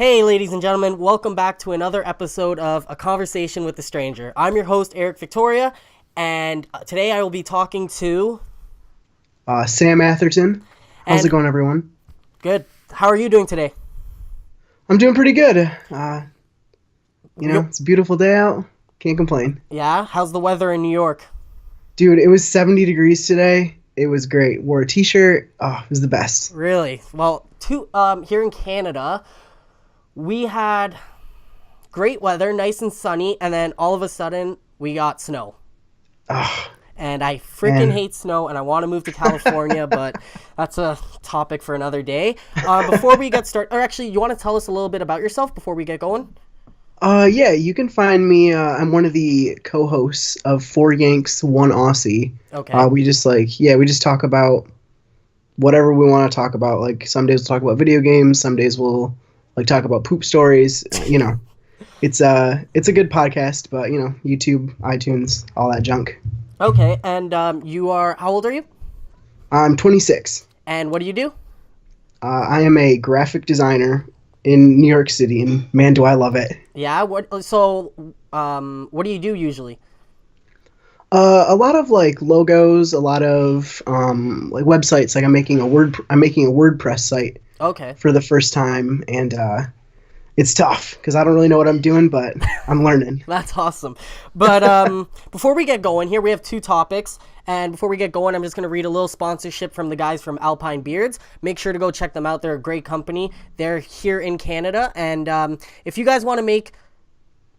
Hey, ladies and gentlemen, welcome back to another episode of A Conversation with a Stranger. I'm your host, Eric Victoria, and today I will be talking to... Sam Atherton. How's And it going, everyone? good. How are you doing today? I'm doing pretty good. It's a beautiful day out. Can't complain. Yeah? How's the weather in New York? Dude, it was 70 degrees today. It was great. Wore a t-shirt. Oh, it was the best. Really? Well, here in Canada, we had great weather, nice and sunny, and then all of a sudden, we got snow. Oh, And I freaking man. hate snow, and I want to move to California, but that's a topic for another day. Before we get started, or actually, you want to tell us a little bit about yourself before we get going? Yeah, you can find me. I'm one of the co-hosts of Four Yanks, One Aussie. Okay. We just talk about whatever we want to talk about. Like some days we'll talk about video games, some days we'll talk about poop stories. It's a good podcast, but YouTube, iTunes, all that junk. Okay, and how old are you? I'm 26. And what do you do? I am a graphic designer in New York City, and man, do I love it. Yeah, what do you do usually? A lot of logos, a lot of websites. Like I'm making a WordPress site Okay. for the first time, and it's tough because I don't really know what I'm doing, but I'm learning. That's awesome. But before we get going here, we have two topics. And before we get going, I'm just going to read a little sponsorship from the guys from Alpine Beards. Make sure to go check them out. They're a great company. They're here in Canada. And if you guys want to make...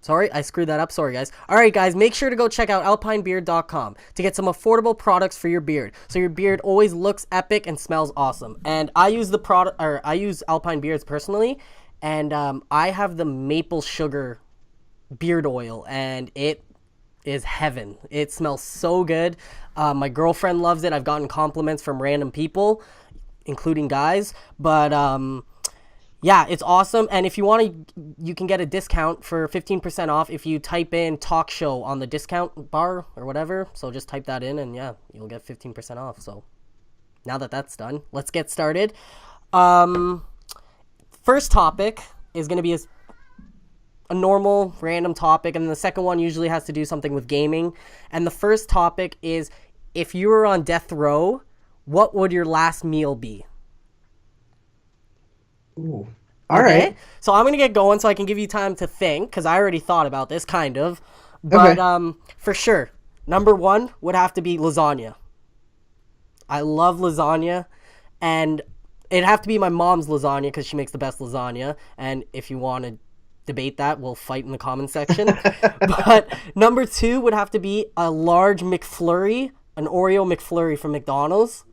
Sorry, I screwed that up. Sorry, guys. All right, guys, make sure to go check out alpinebeard.com to get some affordable products for your beard, so your beard always looks epic and smells awesome. And I use I use Alpine Beards personally, and I have the maple sugar beard oil, and it is heaven. It smells so good. My girlfriend loves it. I've gotten compliments from random people, including guys. But yeah, it's awesome. And if you want to, you can get a discount for 15% off if you type in talk show on the discount bar or whatever. So just type that in and yeah, you'll get 15% off. So now that that's done, let's get started. First topic is going to be a normal random topic, and then the second one usually has to do something with gaming. And the first topic is, if you were on death row, what would your last meal be? Ooh. All right. So I'm going to get going so I can give you time to think, because I already thought about this, kind of. But for sure, number one would have to be lasagna. I love lasagna, and it'd have to be my mom's lasagna because she makes the best lasagna. And if you want to debate that, we'll fight in the comment section. But number two would have to be a large McFlurry, an Oreo McFlurry from McDonald's.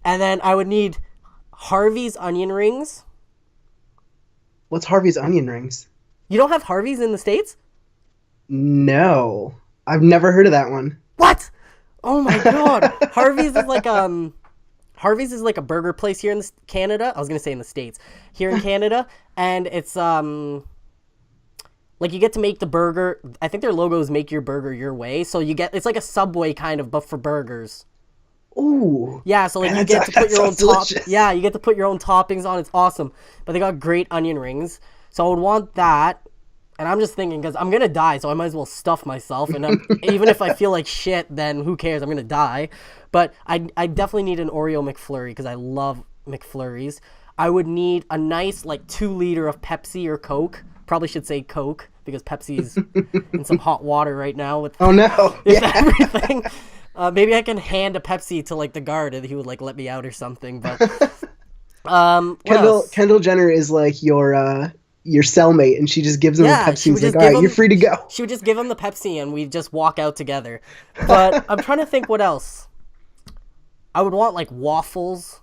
And then I would need Harvey's onion rings. What's Harvey's onion rings? You don't have Harvey's in the States? No, I've never heard of that one. What? Oh my god. Harvey's is like a burger place here in Canada. I was going to say in the States. Here in Canada. And it's like you get to make the burger. I think their logo is make your burger your way. So it's like a Subway kind of, but for burgers. Ooh. Yeah, so like man, you get to put your own delicious. Yeah, you get to put your own toppings on. It's awesome. But they got great onion rings. So I would want that. And I'm just thinking, because I'm going to die, so I might as well stuff myself. And even if I feel like shit, then who cares? I'm going to die. But I definitely need an Oreo McFlurry because I love McFlurries. I would need a nice 2-liter of Pepsi or Coke. Probably should say Coke because Pepsi's in some hot water right now with everything. Maybe I can hand a Pepsi to the guard and he would let me out or something. But Kendall Jenner is your cellmate, and she just gives him a Pepsi and is all right, you're free to go. She would just give him the Pepsi and we'd just walk out together. But I'm trying to think what else. I would want waffles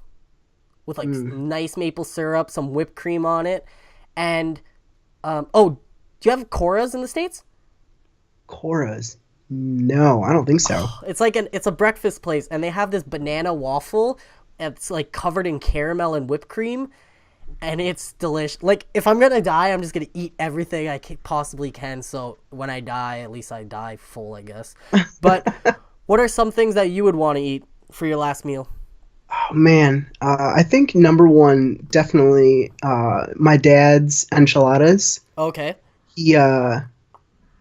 with nice maple syrup, some whipped cream on it. And do you have Coras in the States? Coras? No, I don't think so. It's a breakfast place, and they have this banana waffle. It's covered in caramel and whipped cream. And it's delicious. If I'm going to die, I'm just going to eat everything I possibly can. So when I die, at least I die full, I guess. But what are some things that you would want to eat for your last meal? Oh man, I think number one definitely my dad's enchiladas. Okay. He uh,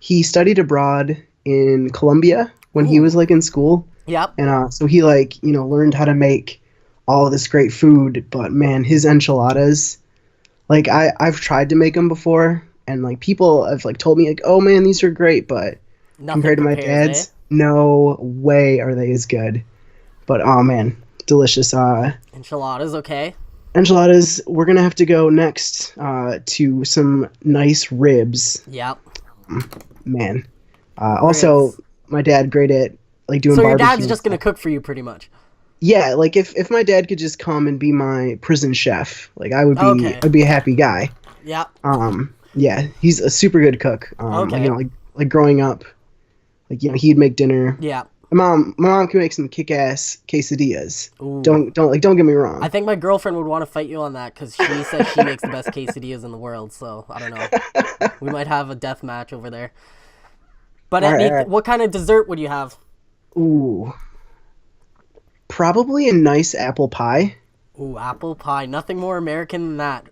he studied abroad in Colombia when he was Ooh. like in school, Yep. and so he like learned how to make all of this great food. But man, his enchiladas, like I've tried to make them before, and like people have like told me like, oh man, these are great, but Nothing compared to my compares, eh? dad's, no way are they as good. But oh man, delicious. Enchiladas, okay. Enchiladas. We're gonna have to go next to some nice ribs, Yep. man. Also, Ribs. my dad great at like doing So your barbecue dad's and just gonna stuff. cook for you, pretty much. Yeah, like if my dad could just come and be my prison chef, like Okay. I'd be a happy guy. Yep. Yeah, he's a super good cook. Like Okay. like growing up, like he'd make dinner. Yep. My mom can make some kick-ass quesadillas. Ooh. Don't get me I wrong. think my girlfriend would want to fight you on that because she says she makes the best quesadillas in the world. So I don't know. We might have a death match over there. But All right, all right. what kind of dessert would you have? Ooh, probably a nice apple pie. Ooh, apple pie. Nothing more American than that.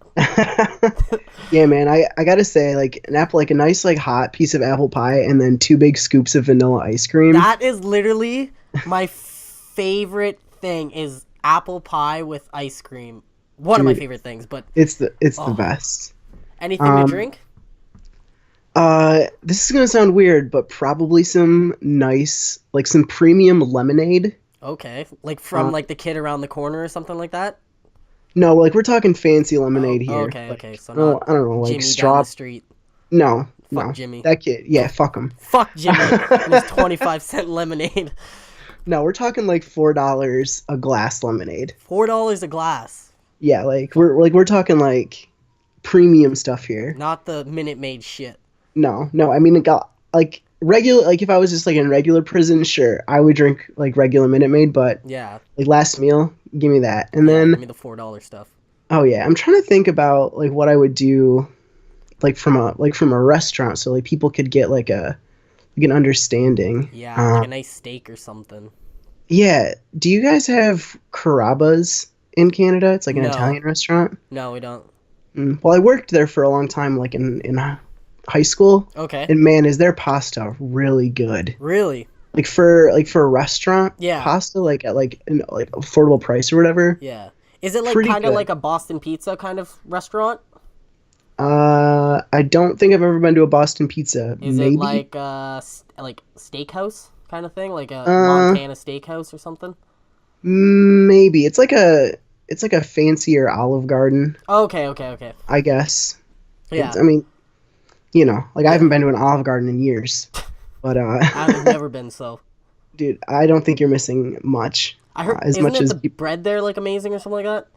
Yeah, man. I gotta say, like an apple, like a nice like hot piece of apple pie, and then two big scoops of vanilla ice cream. That is literally my favorite thing is apple pie with ice cream. One of my Dude, favorite things, but it's the oh, best. anything to Um, drink? this is gonna sound weird, but probably some nice, like some premium lemonade. Okay, like from Uh, like the kid around the corner or something like that. no, like we're talking fancy Oh, lemonade here. okay, okay. Like, So not I don't know, like Jimmy down the straw. street. No, Fuck no, Jimmy. that kid. Yeah, fuck him. Fuck Jimmy and his 25-cent lemonade. No, we're talking like $4 a glass lemonade. $4 a glass. Yeah, we're talking like premium stuff here. Not the Minute Maid shit. No, no, I mean it got like regular. Like if I was just like in regular prison, sure, I would drink like regular Minute Maid, but Yeah, like last meal, give me that. And yeah. Give then me the $4 stuff. oh yeah, I'm trying to think about like what I would do like from a restaurant, so like people could get like an understanding. Yeah, like a nice steak or something. Yeah. Do you guys have Carrabba's in Canada? It's like an No, Italian restaurant. no, we don't. Well, I worked there for a long time, like in high school, Okay, and man, is their pasta really good? really? Like for a restaurant Yeah, pasta, like at like an like affordable price or whatever, yeah. Is it like pretty kind of good. like a Boston Pizza kind of restaurant? I don't think I've ever been to a Boston Pizza. Is it Maybe. like like steakhouse kind of thing, like a Uh, Montana steakhouse or something? maybe it's like a fancier Olive Garden, Okay, okay, okay. I guess. Yeah, I mean, like I yeah. haven't been to an Olive Garden in years, but I've never been so. dude, I don't think you're missing much. I heard, As isn't much it as the bread there like amazing or something like that?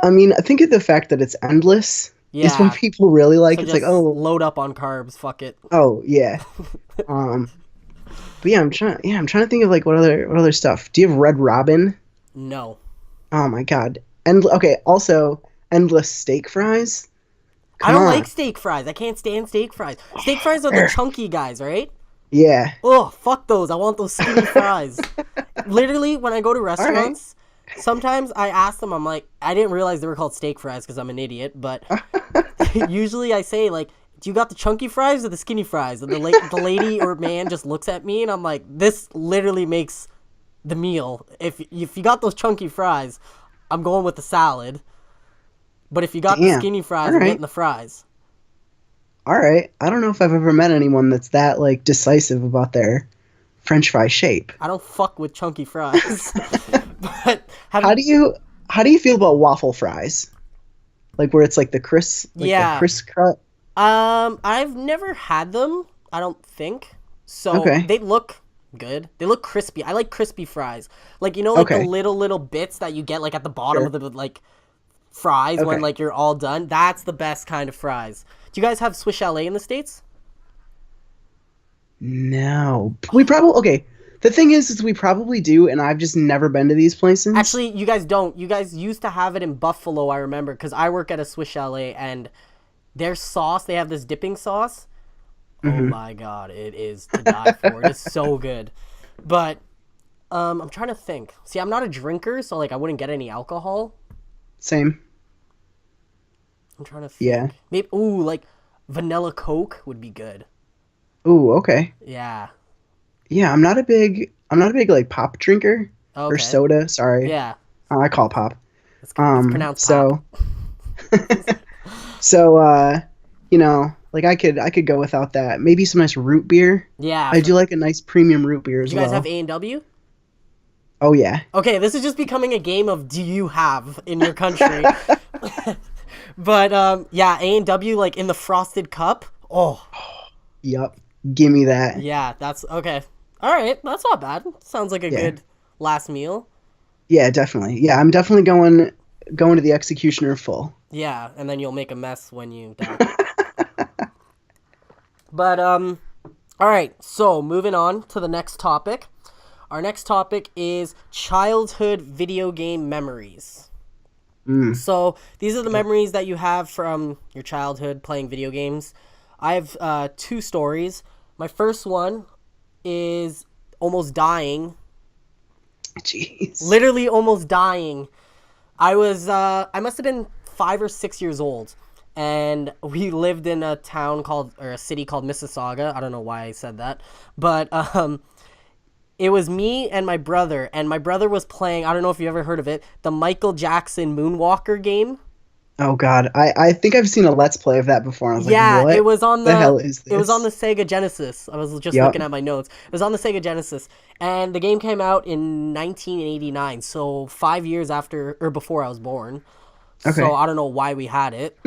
I mean, I think of the fact that it's endless is what Yeah. people really like. So It's like, just oh, load up on carbs. Fuck it. oh yeah. Um, but yeah, I'm trying to think of like what other stuff. Do you have Red Robin? No, Oh my God. And okay, also endless steak fries. I Come don't on. like steak fries. I can't stand steak fries. Steak fries are the There. chunky guys, right? Yeah. Oh, fuck those. I want those skinny fries. Literally, when I go to All right. restaurants, sometimes I ask them, I'm like, I didn't realize they were called steak fries because I'm an idiot, but usually I say, like, do you got the chunky fries or the skinny fries? And the lady or man just looks at me and I'm like, this literally makes the meal. If you got those chunky fries, I'm going with the salad. But if you got the Damn. skinny fries, All I'm right. getting the fries. All right. I don't know if I've ever met anyone that's that like decisive about their French fry shape. I don't fuck with chunky fries. But How do you how do you feel about waffle fries? Like where it's like the yeah. crisp cut. I've never had them, I don't think. So Okay. they look good. They look crispy. I like crispy fries. Like like the Okay. little bits that you get like at the bottom of Sure. the like fries when Okay. like you're all done. That's the best kind of fries. Do you guys have Swiss Chalet in the States? No. We probably okay. The thing is we probably do, and I've just never been to these places. Actually, you guys don't. You guys used to have it in Buffalo, I remember, because I work at a Swiss Chalet and their sauce, they have this dipping sauce. Oh Hmm. my god, it is to die for. It is so good. But I'm trying to think. See, I'm not a drinker, so like I wouldn't get any alcohol. Same. I'm trying to Yeah. think. Maybe like vanilla Coke would be good. Ooh, okay. Yeah. Yeah, I'm not a big like pop drinker or Okay. soda. Sorry, Yeah. I call it pop. It's pronounced pop. So so like I could go without that. Maybe some nice root beer. Yeah. I do like a nice premium root beer Do as you guys have well. A&W? Oh yeah. Okay, this is just becoming a game of do you have in your country. But yeah, A&W like in the frosted cup. Oh, Yup. Give me that. yeah, that's okay. All right, that's not bad. Sounds like a Yeah. good last meal. Yeah, definitely. Yeah, I'm definitely going to the executioner full. Yeah, and then you'll make a mess when you die. But all right, so moving on to the next topic. Our next topic is childhood video game memories. So these are the memories that you have from your childhood playing video games. I have two stories. My first one is almost dying. Jeez. Literally almost dying. I must have been 5 or 6 years old, and we lived in a city called Mississauga. I don't know why I said that, but it was me and my brother was playing, I don't know if you ever heard of it, the Michael Jackson Moonwalker game. Oh God, I think I've seen a Let's Play of that before. I was Yeah, like, what it was on the hell is it was on the this? Sega Genesis. I was just Yep. looking at my notes. It was on the Sega Genesis, and the game came out in 1989, so 5 years after or before I was born. Okay. So I don't know why we had it.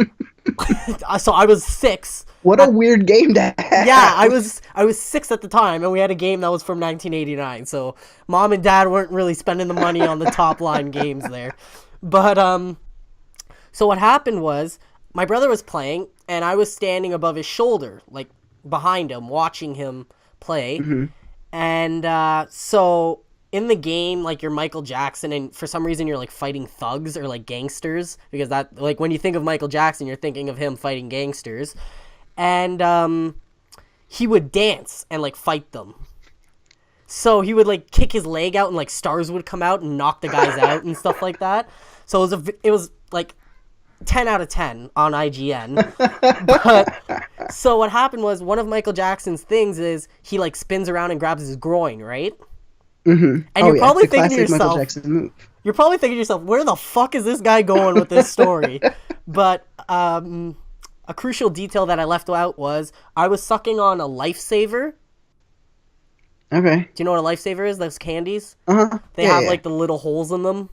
So I was 6. What a weird game to have. Yeah, I was 6 at the time, and we had a game that was from 1989. So mom and dad weren't really spending the money on the top line games there. But so what happened was my brother was playing, and I was standing above his shoulder, like behind him, watching him play. And so in the game, like you're Michael Jackson, and for some reason you're like fighting thugs or like gangsters, because that, like, when you think of Michael Jackson, you're thinking of him fighting gangsters. And he would dance and like fight them. So he would like kick his leg out, and like stars would come out and knock the guys out and stuff like that. So it was like 10 out of 10 on IGN. But so what happened was, one of Michael Jackson's things is he like spins around and grabs his groin, right? And you're probably it's a thinking to classic Michael yourself, Jackson move. where the fuck is this guy going with this story? But a crucial detail that I left out was I was sucking on a lifesaver. Okay. Do you know what a lifesaver is? Those candies? Uh-huh. They have like the little holes in them.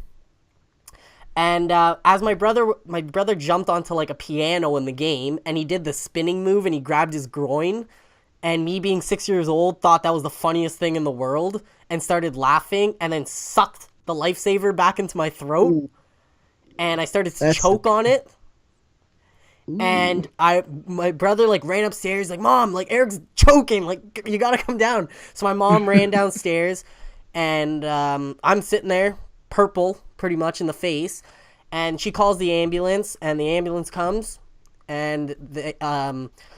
And as my brother jumped onto like a piano in the game, and he did the spinning move, and he grabbed his groin, and me being 6 years old thought that was the funniest thing in the world and started laughing, and then sucked the lifesaver back into my throat. Ooh. And I started to choke on it. And my brother like ran upstairs like, "Mom, like Eric's choking, like you gotta come down." So my mom ran downstairs, and I'm sitting there, purple pretty much in the face, and she calls the ambulance, and the ambulance comes, and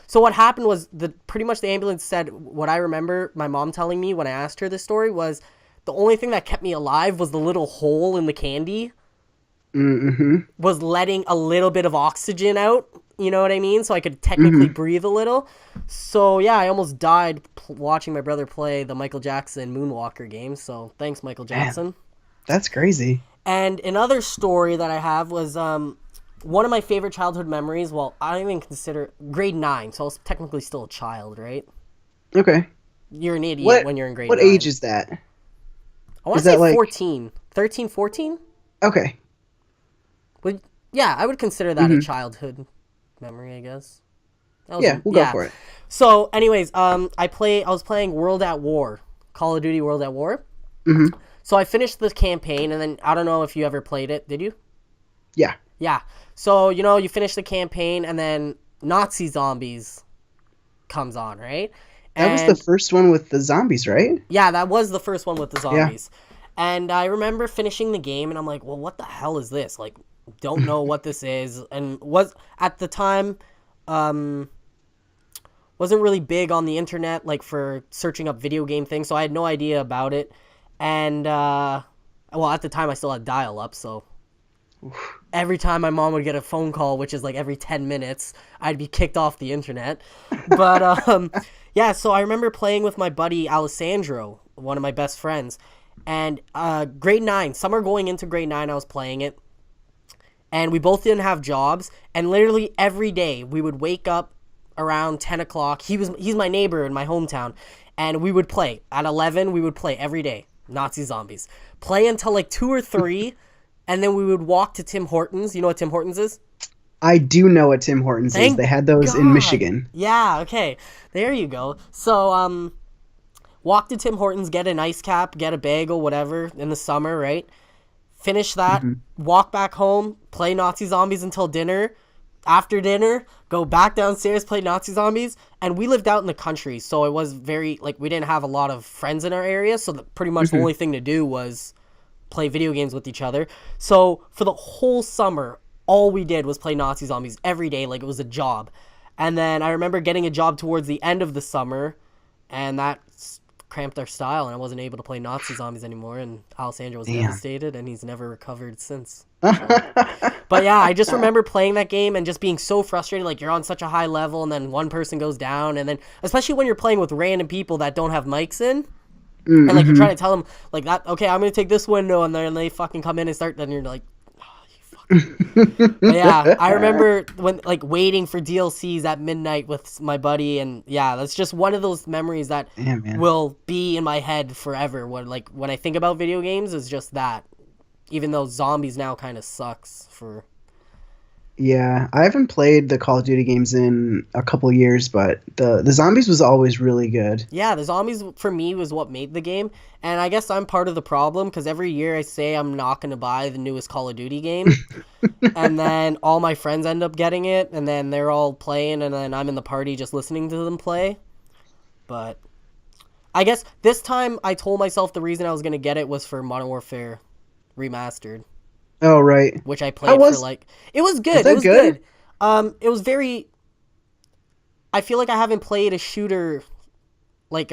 so what happened was pretty much the ambulance said, what I remember my mom telling me when I asked her this story was, the only thing that kept me alive was the little hole in the candy. Was letting a little bit of oxygen out, you know what I mean? So I could technically breathe a little. So yeah, I almost died watching my brother play the Michael Jackson Moonwalker game. So thanks, Michael Jackson. Man, that's crazy. And another story that I have was one of my favorite childhood memories. Well, I don't even consider grade 9, so I was technically still a child, right? Okay. You're an idiot when you're in grade 9. What age is that? I want to say 14. 13, 14? Okay. But yeah, I would consider that a childhood memory, I guess. We'll go for it. So, anyways, I was playing World at War, Call of Duty World at War. So I finished the campaign, and then I don't know if you ever played it. Did you? Yeah. Yeah. So you finish the campaign, and then Nazi zombies comes on, right? That was the first one with the zombies, right? Yeah, that was the first one with the zombies. Yeah. And I remember finishing the game, and I'm like, well, what the hell is this? Like, don't know what this is, and was at the time wasn't really big on the internet, like for searching up video game things, so I had no idea about it. And well, at the time I still had dial-up, so every time my mom would get a phone call, which is like every 10 minutes, I'd be kicked off the internet. But yeah, so I remember playing with my buddy Alessandro, one of my best friends. And grade 9, summer going into grade 9, I was playing it. And we both didn't have jobs. And literally every day we would wake up around 10 o'clock. He's my neighbor in my hometown. And we would play. At 11, we would play every day. Nazi Zombies. Play until like 2 or 3. And then we would walk to Tim Hortons. You know what Tim Hortons is? I do know what Tim Hortons is. They had those in Michigan. Yeah, okay. There you go. So, walk to Tim Hortons, get an ice cap, get a bagel, whatever, in the summer, right? Finish that, walk back home, play Nazi Zombies until dinner. After dinner, go back downstairs, play Nazi Zombies. And we lived out in the country, so it was very, like, we didn't have a lot of friends in our area, so pretty much the only thing to do was play video games with each other. So for the whole summer, all we did was play Nazi Zombies every day, like it was a job. And then I remember getting a job towards the end of the summer, and that cramped our style, and I wasn't able to play Nazi Zombies anymore, and Alessandro was devastated, and he's never recovered since. But yeah, I just remember playing that game and just being so frustrated, like you're on such a high level, and then one person goes down, and then, especially when you're playing with random people that don't have mics in, and like you're trying to tell them, like, that, okay, I'm going to take this window, and then they fucking come in and start, then you're like, but yeah, I remember when like waiting for DLCs at midnight with my buddy, and yeah, that's just one of those memories that will be in my head forever. When I think about video games, is just that. Even though Zombies now kind of sucks for. Yeah, I haven't played the Call of Duty games in a couple of years, but the Zombies was always really good. Yeah, the Zombies for me was what made the game, and I guess I'm part of the problem because every year I say I'm not going to buy the newest Call of Duty game, and then all my friends end up getting it, and then they're all playing, and then I'm in the party just listening to them play. But I guess this time I told myself the reason I was going to get it was for Modern Warfare Remastered. Oh, right. Which I played for like... It was good. It was good. It was very... I feel like I haven't played a shooter like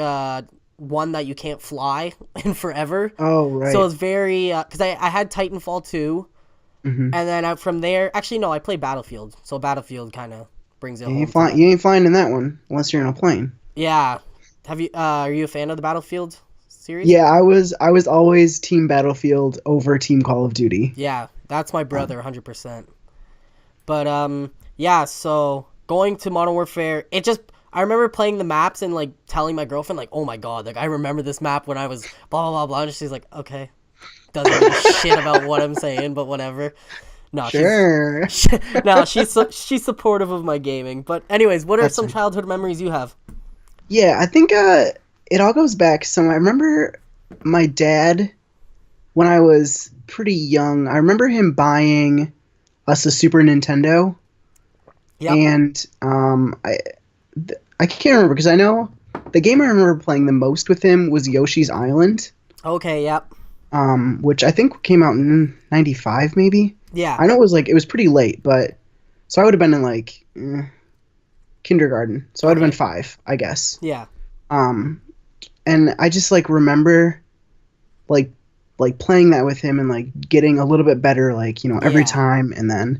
one that you can't fly in forever. Oh, right. So it's very... Because I had Titanfall 2. And then from there... Actually, no, I played Battlefield. So Battlefield kind of brings it home. You ain't flying in that one unless you're in a plane. Yeah. Are you a fan of the Battlefield series? Yeah, I was always Team Battlefield over Team Call of Duty. Yeah, that's my brother, 100%. But yeah, so going to Modern Warfare, I remember playing the maps and like telling my girlfriend like, oh my god, like I remember this map when I was blah blah blah, and she's like, okay, doesn't give a shit about what I'm saying, but whatever. No, sure. She's supportive of my gaming. But anyways, what are some childhood memories you have? Yeah, I think it all goes back. So I remember my dad, when I was pretty young, I remember him buying us a Super Nintendo. Yep. And I can't remember because I know the game I remember playing the most with him was Yoshi's Island. Okay, yep. Which I think came out in 95 maybe. Yeah. I know it was pretty late, but so I would have been in like kindergarten. So I would have been 5, I guess. Yeah. And I just like remember like playing that with him and like getting a little bit better, like, you know, every time. And then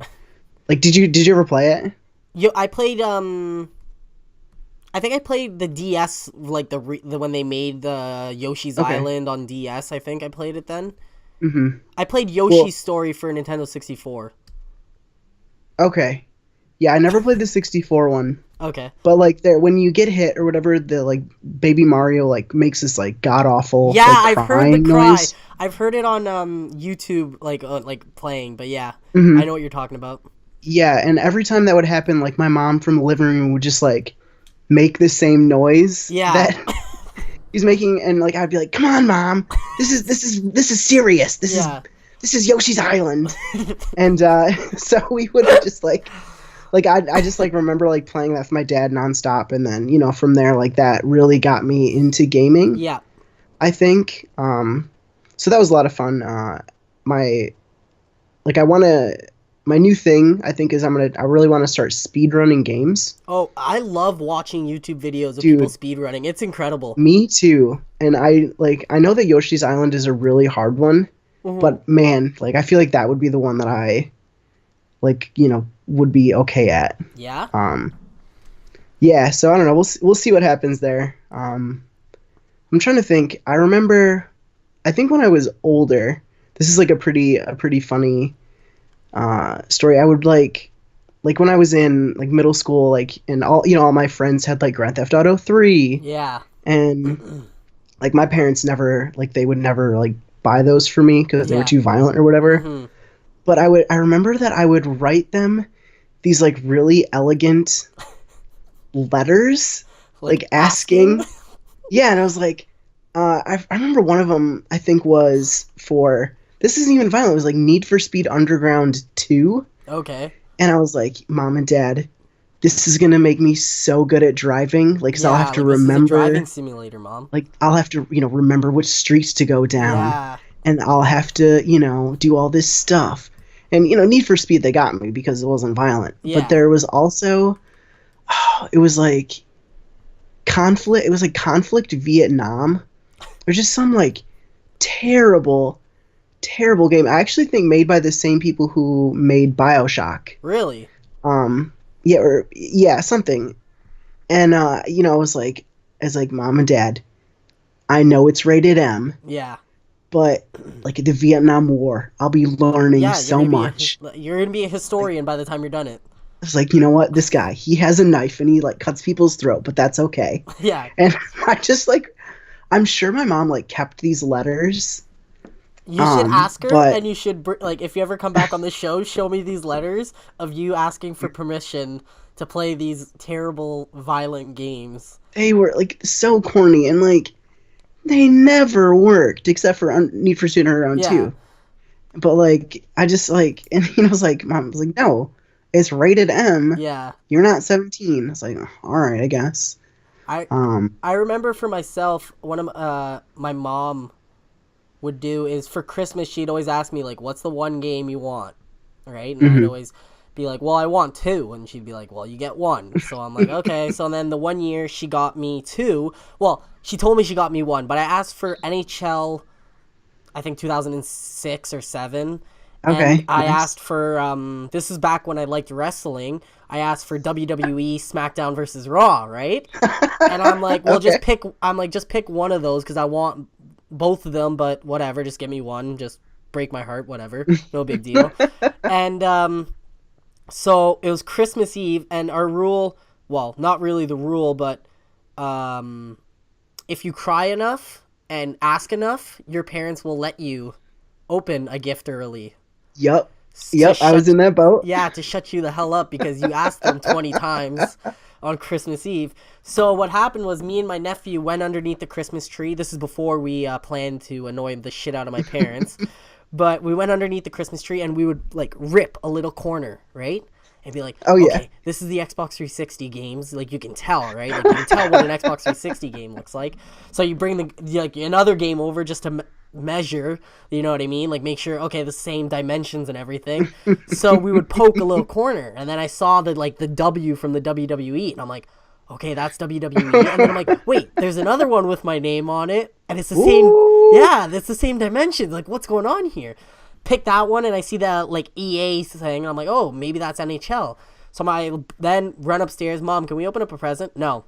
like, did you ever play it? I played, I think I played the DS, like the when they made the Yoshi's Island on DS. I think I played it then. I played Yoshi's Story for Nintendo 64. Okay. Yeah, I never played the 64 one. Okay. But like when you get hit or whatever, the like baby Mario like makes this like god awful. Yeah, like, I've heard the cry. Noise. I've heard it on YouTube like playing, but yeah, I know what you're talking about. Yeah, and every time that would happen, like my mom from the living room would just like make the same noise. Yeah. That he's making, and like I'd be like, "Come on, Mom, this is serious. This is Yoshi's Island," and so we would just like I just like remember like playing that with my dad nonstop, and then you know from there like that really got me into gaming. Yeah, I think so that was a lot of fun. My my new thing, I think, is I really want to start speedrunning games. Oh, I love watching YouTube videos of Dude, people speedrunning. It's incredible. me too. And I know that Yoshi's Island is a really hard one, Hmm. but man, like I feel like that would be the one that I like, would be okay at. Yeah? Um, yeah, so I don't know. We'll see what happens there. I'm trying to think. I think when I was older, this is like a pretty funny story. I would like when I was in like middle school, like and all my friends had like Grand Theft Auto 3, Yeah. and like my parents never like they would never like buy those for me because they were Yeah. too violent or whatever. Hmm. But I remember that I would write them these like really elegant letters, like asking. Yeah, and I was like, I remember one of them I think was for this isn't even violent. It was like Need for Speed Underground 2, Okay. and I was like, Mom and Dad, this is gonna make me so good at driving. Like, 'cause I'll have Yeah, to like this is a driving remember, simulator, Mom. like, I'll have to remember which streets to go down, Yeah. and I'll have to do all this stuff. And Need for Speed they got me because it wasn't violent, but Yeah. there was also it was like conflict. It was like Conflict Vietnam. There's just some like terrible, terrible game. I actually think made by the same people who made BioShock. Really? Yeah, or yeah, something. And I was like, Mom and Dad, I know it's rated M, Yeah. but like the Vietnam War, I'll be learning Yeah, so much. You're gonna be a historian by the time you're done it. It's like, you know what? This guy, he has a knife and he like cuts people's throat, but that's okay. Yeah. And I just like, I'm sure my mom like kept these letters. You should ask her, But and you should like if you ever come back on the show, show me these letters of you asking for permission to play these terrible, violent games. they were like so corny and like they never worked except for Need for Speed Underground Yeah. 2. But like I just like and I was like, Mom was like, no, it's rated M. Yeah. You're not 17. I was like, all right, I guess. I Um, I remember for myself, one of my mom would do is for Christmas she'd always ask me like, "What's the one game you want?" Right, and I'd always be like, "Well, I want two," and she'd be like, "Well, you get one." So I'm like, "Okay." So then the one year she got me two. Well, she told me she got me one, but I asked for NHL. I think 2006 or 7. Okay, And I nice. asked for this is back when I liked wrestling. I asked for WWE SmackDown versus Raw, right? And I'm like, well, Okay. just pick one of those because I want both of them, but whatever, just give me one. Just break my heart, whatever. No big deal. And so it was Christmas Eve, and our rule, well, not really the rule, but if you cry enough and ask enough, your parents will let you open a gift early. Yep. To Yep, I was shut- in that boat. Yeah, to shut you the hell up because you asked them 20 times on Christmas Eve. So what happened was me and my nephew went underneath the Christmas tree. This is before we planned to annoy the shit out of my parents. But we went underneath the Christmas tree and we would like rip a little corner, right? And be like, Oh, yeah. okay, this is the Xbox 360 games. Like you can tell, right? Like you can tell what an Xbox 360 game looks like. So you bring another game over just to measure, you know what I mean? Like make sure, okay, the same dimensions and everything. So we would poke a little corner, and then I saw the W from the WWE, and I'm like, okay, that's WWE. And then I'm like, wait, there's another one with my name on it, and it's the same. Ooh. Yeah, that's the same dimensions. Like, what's going on here? Pick that one, and I see that like EA thing, and I'm like, oh, maybe that's NHL. So I then run upstairs. Mom, can we open up a present? No.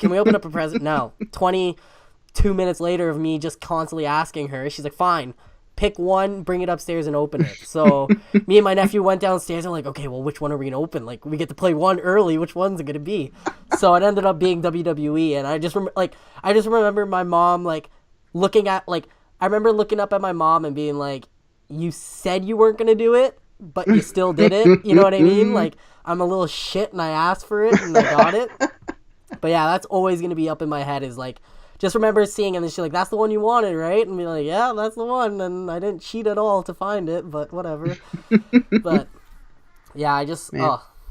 Can we open up a present? No. 22 minutes later of me just constantly asking her, she's like, fine, pick one, bring it upstairs and open it. So me and my nephew went downstairs and like, okay, well, which one are we gonna open? Like, we get to play one early, which one's it gonna be? So it ended up being WWE. And I just remember my mom like looking at like, I remember looking up at my mom and being like, you said you weren't gonna do it, but you still did it. You know what I mean? Like, I'm a little shit and I asked for it and I got it. But yeah, that's always gonna be up in my head is like, just remember seeing it and she's like, that's the one you wanted, right? And be like, yeah, that's the one. And I didn't cheat at all to find it, but whatever. But yeah, I just,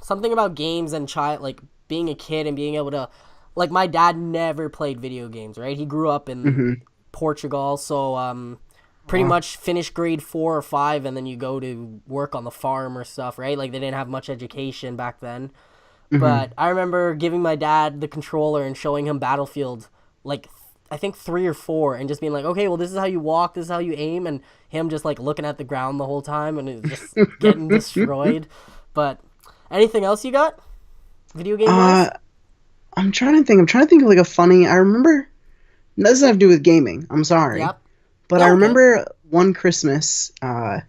something about games and like being a kid and being able to, like my dad never played video games, right? He grew up in Portugal. So pretty much finish grade 4 or 5 and then you go to work on the farm or stuff, right? Like they didn't have much education back then. But I remember giving my dad the controller and showing him Battlefield, like I think 3 or 4, and just being like, okay, well, this is how you walk, this is how you aim, and him just like looking at the ground the whole time and it was just getting destroyed. But anything else you got? Video game wise? I'm trying to think. I'm trying to think of like a funny. I remember. That doesn't have to do with gaming. I'm sorry. Yep. But I remember one Christmas, I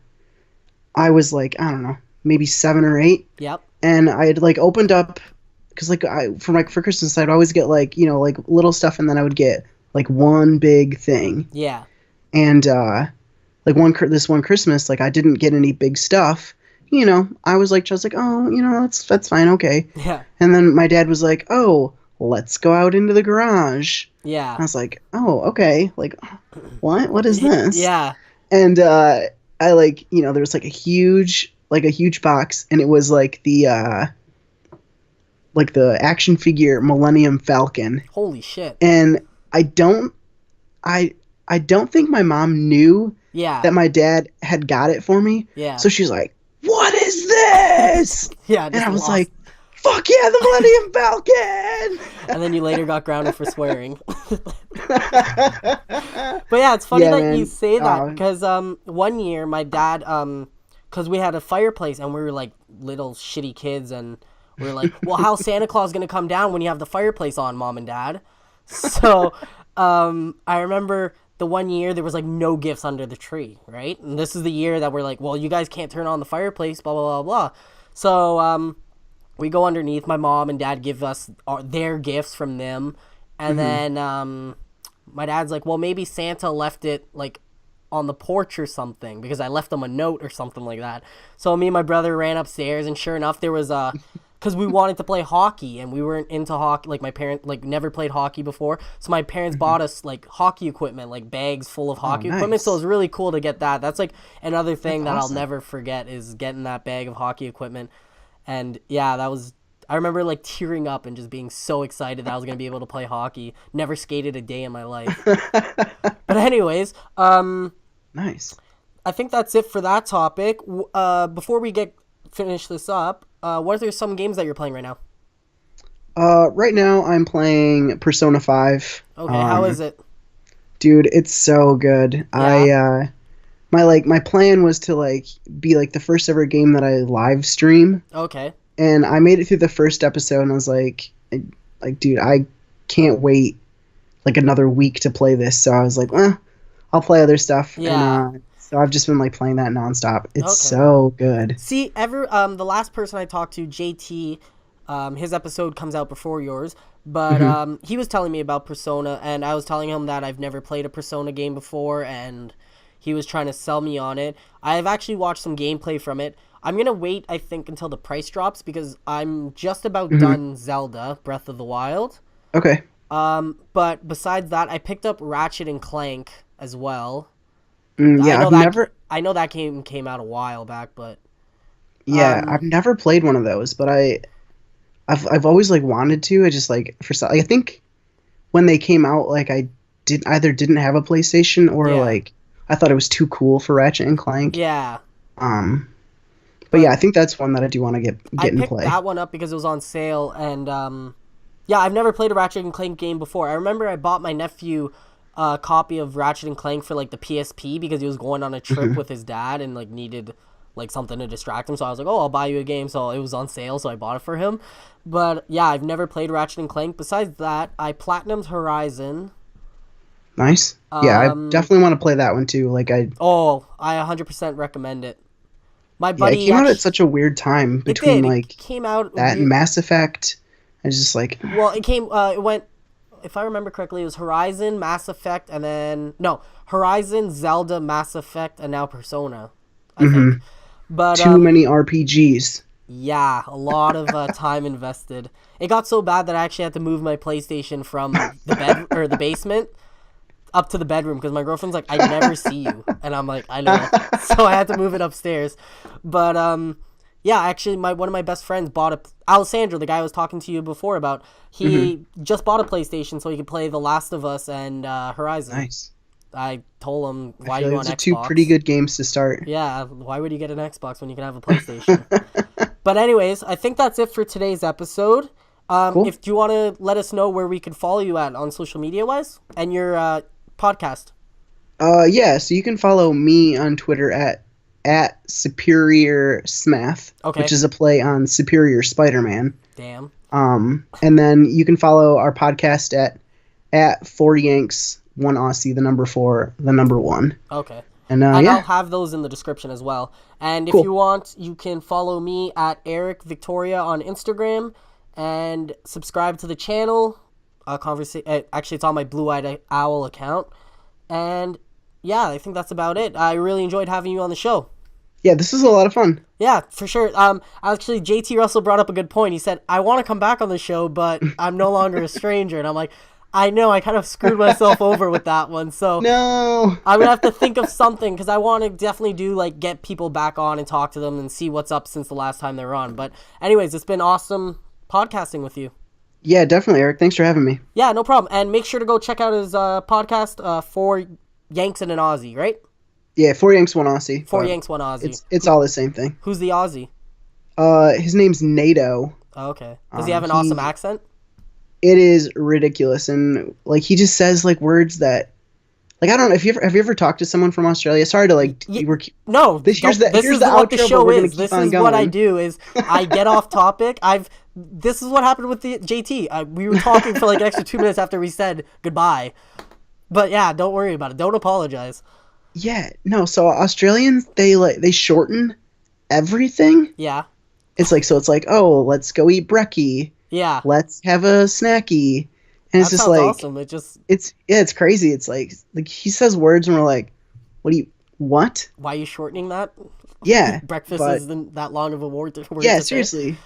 was like, I don't know, maybe 7 or 8. Yep. And I had like opened up, because like for Christmas I'd always get like, you know, like little stuff, and then I would get like one big thing. Yeah. And like this one Christmas, like I didn't get any big stuff. You know, I was like, oh, you know, that's fine, okay. Yeah. And then my dad was like, oh, let's go out into the garage. Yeah. I was like, oh, okay. Like, what is this? Yeah. And I like, you know, there was like a huge box, and it was like the action figure Millennium Falcon. Holy shit. And I don't think my mom knew that my dad had got it for me. Yeah. So she's like, what is this? Yeah. And I was like, fuck yeah, the Millennium Falcon! And then you later got grounded for swearing. But yeah, it's funny that you say that, because one year my dad, because we had a fireplace and we were like little shitty kids, and we were like, well, how's Santa Claus gonna come down when you have the fireplace on, Mom and Dad? So I remember the one year there was like no gifts under the tree, right? And this is the year that we're like, well, you guys can't turn on the fireplace, blah blah blah blah. So we go underneath. My mom and dad give us their gifts from them, and then my dad's like, well, maybe Santa left it like on the porch or something, because I left them a note or something like that. So me and my brother ran upstairs, and sure enough, there was because we wanted to play hockey, and we weren't into hockey. Like my parents like never played hockey before, so my parents bought us like hockey equipment, like bags full of hockey equipment. So it was really cool to get that. That's like another thing that I'll never forget, is getting that bag of hockey equipment. And yeah, that was, I remember like tearing up and just being so excited that I was going to be able to play hockey. Never skated a day in my life. But anyways, nice. I think that's it for that topic. Before we finish this up, what are some games that you're playing right now? Right now I'm playing Persona 5. Okay, how is it? Dude, it's so good. Yeah. My plan was to like be like the first ever game that I live stream. Okay. And I made it through the first episode, and I was like, dude, I can't wait like another week to play this. So I was like, well, I'll play other stuff. Yeah. And, so I've just been like playing that nonstop. It's so good. See, the last person I talked to, JT, his episode comes out before yours, but he was telling me about Persona, and I was telling him that I've never played a Persona game before, and he was trying to sell me on it. I've actually watched some gameplay from it. I'm going to wait, I think, until the price drops, because I'm just about done Zelda, Breath of the Wild. Okay. But besides that, I picked up Ratchet and Clank as well. Yeah, I know that game came out a while back, but yeah, I've never played one of those, but I've always like wanted to. I just like I think when they came out, like I didn't have a PlayStation, or like I thought it was too cool for Ratchet and Clank. Yeah. But yeah, I think that's one that I do want to get and play. I picked that one up because it was on sale, and yeah, I've never played a Ratchet and Clank game before. I remember I bought my nephew a copy of Ratchet and Clank for like the PSP, because he was going on a trip with his dad and like needed like something to distract him. So I was like, oh, I'll buy you a game. So it was on sale, so I bought it for him. But yeah, I've never played Ratchet and Clank. Besides that, I platinumed Horizon. Nice. Yeah, I definitely want to play that one too. Like I 100% recommend it. My buddy, it came out at such a weird time between like it came out that and Mass Effect. I was just like, well, it went, if I remember correctly, it was Horizon, Mass Effect, and then Horizon, Zelda, Mass Effect, and now Persona, I think. But too many RPGs. Yeah, a lot of time invested. It got so bad that I actually had to move my PlayStation from the basement up to the bedroom, because my girlfriend's like, I never see you, and I'm like, I know. So I had to move it upstairs. But yeah, actually one of my best friends bought Alessandro, the guy I was talking to you before about, he just bought a PlayStation so he could play The Last of Us and Horizon. Nice. I told him, why feel you like on those are Xbox? two pretty good games to start. Yeah, why would you get an Xbox when you can have a PlayStation? But anyways, I think that's it for today's episode. Cool. If you want to let us know where we could follow you at on social media wise and your podcast. Yeah, so you can follow me on Twitter at Superior Smath, Okay. which is a play on Superior Spider-Man. Damn. And then you can follow our podcast at 4 Yanks 1 Aussie, the number 4, the number 1. Okay. And And yeah, I'll have those in the description as well. And if Cool. you want, you can follow me at Eric Victoria on Instagram and subscribe to the channel. Actually, it's on my Blue Eyed Owl account. And yeah, I think that's about it. I really enjoyed having you on the show. yeah, this is a lot of fun. Yeah, for sure. Actually, JT Russell brought up a good point. He said, I want to come back on the show, but I'm no longer a stranger. And I'm like, I know, I kind of screwed myself over with that one. So No. I'm going to have to think of something because I want to definitely get people back on and talk to them and see what's up since the last time they were on. But anyways, it's been awesome podcasting with you. Yeah, definitely, Eric. Thanks for having me. Yeah, no problem. And make sure to go check out his podcast, 4 Yanks and an Aussie, right? Yeah, 4 Yanks 1 Aussie. 4 but Yanks, 1 Aussie. It's all the same thing. Who's the Aussie? His name's NATO. Oh, okay. Does he have an awesome accent? It is ridiculous, and like he just says like words that, like, I don't know if have you ever talked to someone from Australia? Sorry to No, this here's the is outro, what the but show we're gonna is. keep This on is what I going. do. Is I get off topic. This is what happened with the JT. We were talking for like an extra 2 minutes after we said goodbye. But yeah, don't worry about it. Don't apologize. Yeah, no. So Australians, they shorten everything. Yeah, It's like, oh, let's go eat brekkie. yeah. Let's have a snacky. And it's That just sounds like awesome. It just it's crazy. It's like he says words and we're like, what? why are you shortening that? Yeah. Breakfast but- isn't that long of a word. Yeah, to say. seriously.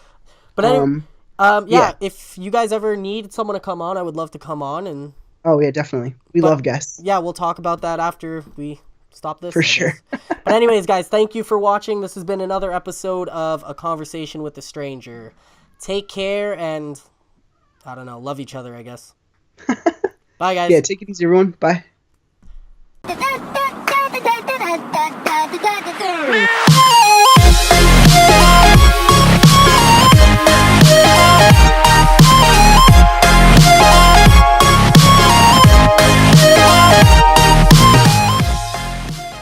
But anyway, yeah. yeah. If you guys ever need someone to come on, I would love to come on and. Oh yeah, definitely. We love guests. Yeah, we'll talk about that after we stop this. For I guess. sure. But anyways, guys, thank you for watching. This has been another episode of A Conversation with a Stranger. Take care and, I don't know, love each other, I guess. Bye, guys. Yeah, take it easy, everyone. Bye.